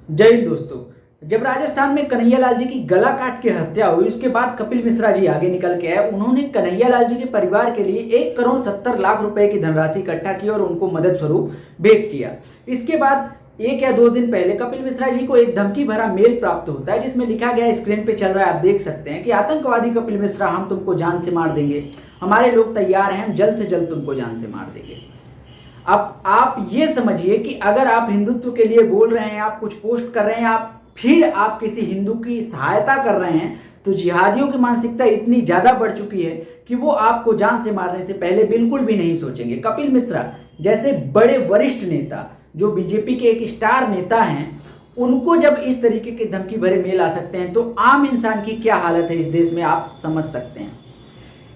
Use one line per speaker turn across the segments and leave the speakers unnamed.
जय हिंद दोस्तों। जब राजस्थान में कन्हैयालाल जी की गला काट के हत्या हुई, उसके बाद कपिल मिश्रा जी आगे निकल के आए। उन्होंने कन्हैयालाल जी के परिवार के लिए 1 करोड़ 70 लाख रुपए की धनराशि इकट्ठा की और उनको मदद स्वरूप भेंट किया। इसके बाद 1 या 2 दिन पहले कपिल मिश्रा जी को एक धमकी भरा मेल प्राप्त होता है, जिसमें लिखा गया, स्क्रीन पे चल रहा है, आप देख सकते हैं कि आतंकवादी कपिल मिश्रा, हम तुमको जान से मार देंगे, हमारे लोग तैयार हैं, हम जल्द से जल्द तुमको जान से मार देंगे। अब आप ये समझिए कि अगर आप हिंदुत्व के लिए बोल रहे हैं, आप कुछ पोस्ट कर रहे हैं, आप फिर आप किसी हिंदू की सहायता कर रहे हैं, तो जिहादियों की मानसिकता इतनी ज्यादा बढ़ चुकी है कि वो आपको जान से मारने से पहले बिल्कुल भी नहीं सोचेंगे। कपिल मिश्रा जैसे बड़े वरिष्ठ नेता, जो बीजेपी के एक स्टार नेता हैं, उनको जब इस तरीके के धमकी भरे मेल आ सकते हैं, तो आम इंसान की क्या हालत है इस देश में, आप समझ सकते हैं।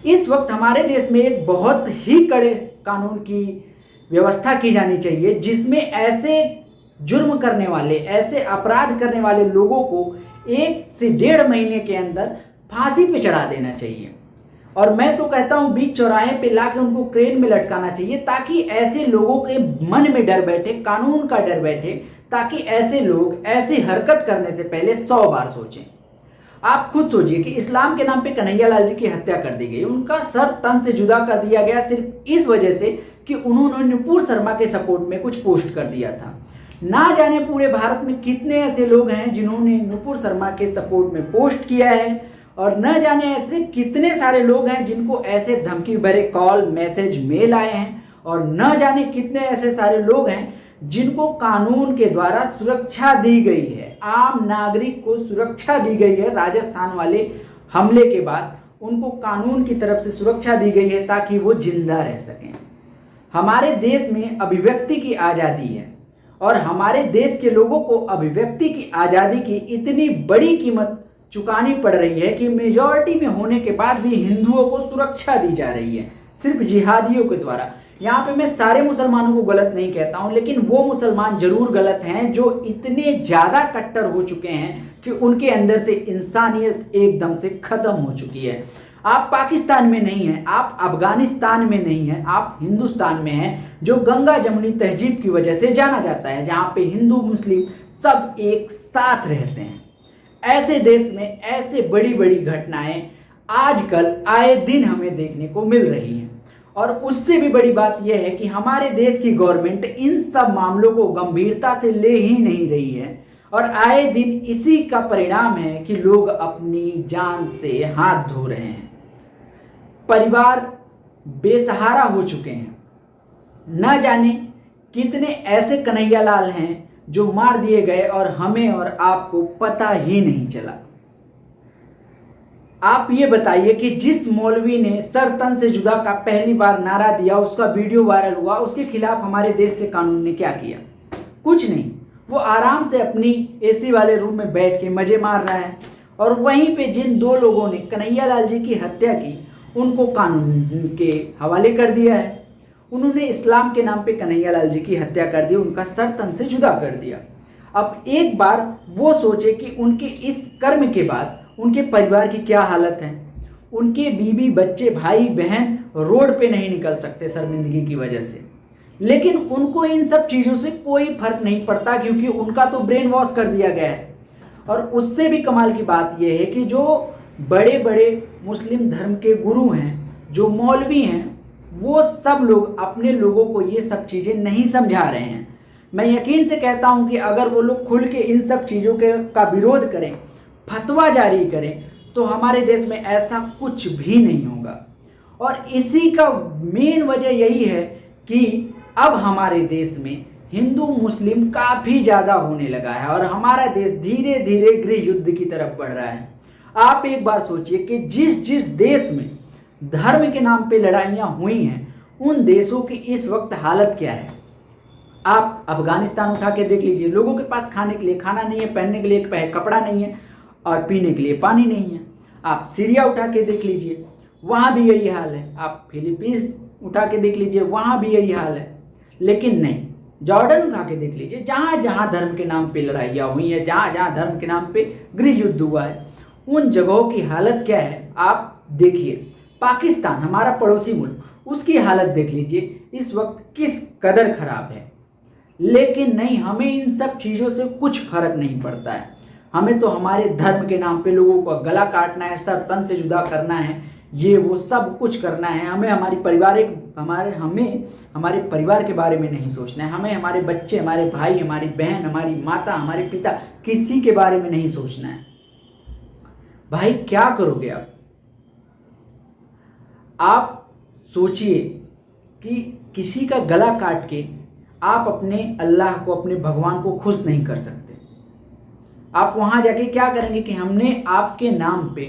इस वक्त हमारे देश में एक बहुत ही कड़े कानून की व्यवस्था की जानी चाहिए, जिसमें ऐसे जुर्म करने वाले, ऐसे अपराध करने वाले लोगों को 1 से 1.5 महीने के अंदर फांसी पे चढ़ा देना चाहिए। और मैं तो कहता हूं बीच चौराहे पे लाके उनको क्रेन में लटकाना चाहिए, ताकि ऐसे लोगों के मन में डर बैठे, कानून का डर बैठे, ताकि ऐसे लोग ऐसी हरकत करने से पहले 100 बार सोचें। आप खुद सोचिए कि इस्लाम के नाम पे कन्हैयालाल जी की हत्या कर दी गई, उनका सर तन से जुदा कर दिया गया सिर्फ इस वजह से कि उन्होंने नुपुर शर्मा के सपोर्ट में कुछ पोस्ट कर दिया था। ना जाने पूरे भारत में कितने ऐसे लोग हैं जिन्होंने नुपुर शर्मा के सपोर्ट में पोस्ट किया है, और न जाने ऐसे कितने सारे लोग हैं जिनको ऐसे धमकी भरे कॉल, मैसेज, मेल आए हैं, और न जाने कितने ऐसे सारे लोग हैं जिनको कानून के द्वारा सुरक्षा दी गई है, आम नागरिक को सुरक्षा दी गई है। राजस्थान वाले हमले के बाद उनको कानून की तरफ से सुरक्षा दी गई है ताकि वो जिंदा रह सकें। हमारे देश में अभिव्यक्ति की आज़ादी है, और हमारे देश के लोगों को अभिव्यक्ति की आज़ादी की इतनी बड़ी कीमत चुकानी पड़ रही है कि मेजॉरिटी में होने के बाद भी हिंदुओं को सुरक्षा दी जा रही है सिर्फ जिहादियों के द्वारा। यहाँ पे मैं सारे मुसलमानों को गलत नहीं कहता हूँ, लेकिन वो मुसलमान जरूर गलत हैं जो इतने ज़्यादा कट्टर हो चुके हैं कि उनके अंदर से इंसानियत एकदम से खत्म हो चुकी है। आप पाकिस्तान में नहीं हैं, आप अफगानिस्तान में नहीं हैं, आप हिंदुस्तान में हैं, जो गंगा जमुनी तहजीब की वजह से जाना जाता है, जहाँ पे हिंदू मुस्लिम सब एक साथ रहते हैं। ऐसे देश में ऐसे बड़ी बड़ी घटनाएं आजकल आए दिन हमें देखने को मिल रही हैं। और उससे भी बड़ी बात यह है कि हमारे देश की गवर्नमेंट इन सब मामलों को गंभीरता से ले ही नहीं रही है, और आए दिन इसी का परिणाम है कि लोग अपनी जान से हाथ धो रहे हैं। परिवार बेसहारा हो चुके हैं। न जाने कितने ऐसे कन्हैयालाल हैं जो मार दिए गए और हमें और आपको पता ही नहीं चला। आप ये बताइए कि जिस मौलवी ने सर तन से जुदा का पहली बार नारा दिया, उसका वीडियो वायरल हुआ, उसके खिलाफ हमारे देश के कानून ने क्या किया? कुछ नहीं। वो आराम से अपनी एसी वाले रूम में बैठ के मजे मार रहा है। और वहीं पे जिन 2 लोगों ने कन्हैयालाल जी की हत्या की, उनको कानून के हवाले कर दिया है। उन्होंने इस्लाम के नाम पे कन्हैयालाल जी की हत्या कर दी, उनका सर तन से जुदा कर दिया। अब एक बार वो सोचे कि उनके इस कर्म के बाद उनके परिवार की क्या हालत है। उनके बीवी, बच्चे, भाई बहन रोड पे नहीं निकल सकते शर्मिंदगी की वजह से, लेकिन उनको इन सब चीज़ों से कोई फर्क नहीं पड़ता, क्योंकि उनका तो ब्रेन वॉश कर दिया गया है। और उससे भी कमाल की बात यह है कि जो बड़े बड़े मुस्लिम धर्म के गुरु हैं, जो मौलवी हैं, वो सब लोग अपने लोगों को ये सब चीज़ें नहीं समझा रहे हैं। मैं यकीन से कहता हूँ कि अगर वो लोग खुल के इन सब चीज़ों का विरोध करें, फतवा जारी करें, तो हमारे देश में ऐसा कुछ भी नहीं होगा। और इसी का मेन वजह यही है कि अब हमारे देश में हिंदू मुस्लिम काफ़ी ज़्यादा होने लगा है, और हमारा देश धीरे धीरे गृह युद्ध की तरफ बढ़ रहा है। आप एक बार सोचिए कि जिस जिस देश में धर्म के नाम पे लड़ाइयाँ हुई हैं, उन देशों की इस वक्त हालत क्या है। आप अफगानिस्तान उठा के देख लीजिए, लोगों के पास खाने के लिए खाना नहीं है, पहनने के लिए कपड़ा नहीं है, और पीने के लिए पानी नहीं है। आप सीरिया उठा के देख लीजिए, वहाँ भी यही हाल है। आप फिलीपींस उठा के देख लीजिए, वहाँ भी यही हाल है। लेकिन नहीं, जॉर्डन उठा के देख लीजिए, जहाँ जहाँ धर्म के नाम पे लड़ाइयाँ हुई हैं, जहाँ जहाँ धर्म के नाम पे गृह युद्ध हुआ है, उन जगहों की हालत क्या है आप देखिए। पाकिस्तान, हमारा पड़ोसी मुल्क, उसकी हालत देख लीजिए इस वक्त किस कदर खराब है। लेकिन नहीं, हमें इन सब चीज़ों से कुछ फर्क नहीं पड़ता है। हमें तो हमारे धर्म के नाम पे लोगों का गला काटना है, सर तन से जुदा करना है, ये वो सब कुछ करना है। हमें हमारे परिवार के बारे में नहीं सोचना है। हमें हमारे बच्चे, हमारे भाई, हमारी बहन, हमारी माता, हमारे पिता, किसी के बारे में नहीं सोचना है। भाई क्या करोगे आप सोचिए कि किसी का गला काट के आप अपने अल्लाह को, अपने भगवान को खुश नहीं कर सकते। आप वहां जाके क्या करेंगे कि हमने आपके नाम पे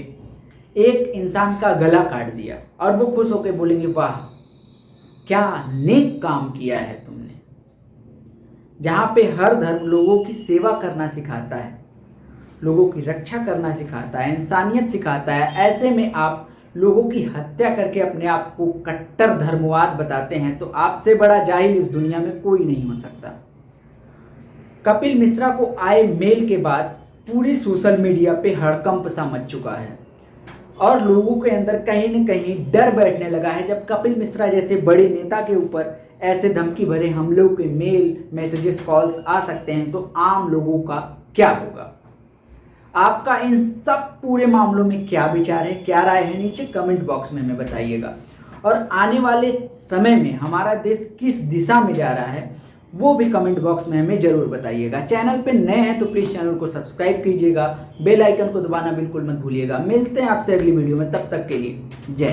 एक इंसान का गला काट दिया, और वो खुश होकर बोलेंगे वाह क्या नेक काम किया है तुमने। जहां पे हर धर्म लोगों की सेवा करना सिखाता है, लोगों की रक्षा करना सिखाता है, इंसानियत सिखाता है, ऐसे में आप लोगों की हत्या करके अपने आप को कट्टर धर्मवाद बताते हैं, तो आपसे बड़ा जाहिल इस दुनिया में कोई नहीं हो सकता। कपिल मिश्रा को आए मेल के बाद पूरी सोशल मीडिया पे हड़कंप सा मच चुका है, और लोगों के अंदर कहीं न कहीं डर बैठने लगा है। जब कपिल मिश्रा जैसे बड़े नेता के ऊपर ऐसे धमकी भरे हमलों के मेल, मैसेजेस, कॉल्स आ सकते हैं, तो आम लोगों का क्या होगा। आपका इन सब पूरे मामलों में क्या विचार है, क्या राय है, नीचे कमेंट बॉक्स में हमें बताइएगा। और आने वाले समय में हमारा देश किस दिशा में जा रहा है वो भी कमेंट बॉक्स में हमें जरूर बताइएगा। चैनल पे नए हैं तो प्लीज़ चैनल को सब्सक्राइब कीजिएगा, बेल आइकन को दबाना बिल्कुल मत भूलिएगा। मिलते हैं आपसे अगली वीडियो में, तब तक के लिए जय।